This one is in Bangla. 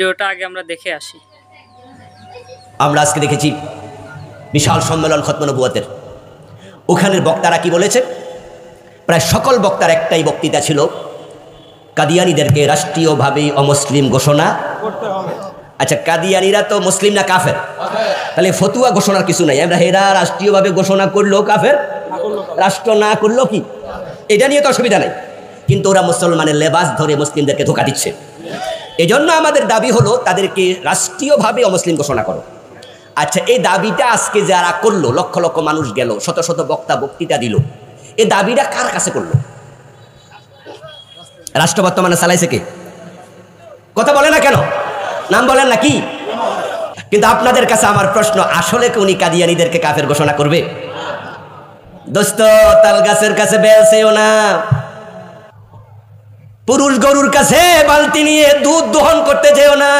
ভিডিওটা আগে আমরা দেখে আসি। আমরা আজকে দেখেছি বিশাল সম্মেলন খতম নবুয়তের, ওখানের বক্তারা কি বলেছে? প্রায় সকল বক্তার একটাই বক্তৃতা ছিল, কাদিয়ানীদেরকে রাষ্ট্রীয়ভাবে অমুসলিম ঘোষণা করতে হবে। আচ্ছা, কাদিয়ানীরা তো মুসলিম না কাফের? তাহলে ফতুয়া ঘোষণার কিছু নাই। আমরা হেরা রাষ্ট্রীয়ভাবে ঘোষণা করলো কাফের, রাষ্ট্র না করলো কি, এটা নিয়ে তো অসুবিধা নাই। কিন্তু ওরা মুসলমানের লেবাস ধরে মুসলিমদেরকে ধোঁকা দিচ্ছে। এজন্য আমাদের দাবি হলো তাদেরকে রাষ্ট্রীয়ভাবে অমুসলিম ঘোষণা করো। আচ্ছা, এই দাবিটা আজকে যারা করলো, লক্ষ লক্ষ মানুষ গেল, শত শত বক্তা বক্তৃতা দিল, এই দাবিটা কার কাছে করলো? রাষ্ট্র বর্তমানে চালাইছে কে? কথা বলে না কেন? নাম বলেন না কি? কিন্তু আপনাদের কাছে আমার প্রশ্ন, আসলে কি উনি কাদিয়ানীদেরকে কাফের ঘোষণা করবে? দোস্ত, তাল গাছের কাছে বেলছেও না, পুরুষ গরুর কাছে বালতি নিয়ে দুধ দহন করতে যেও না।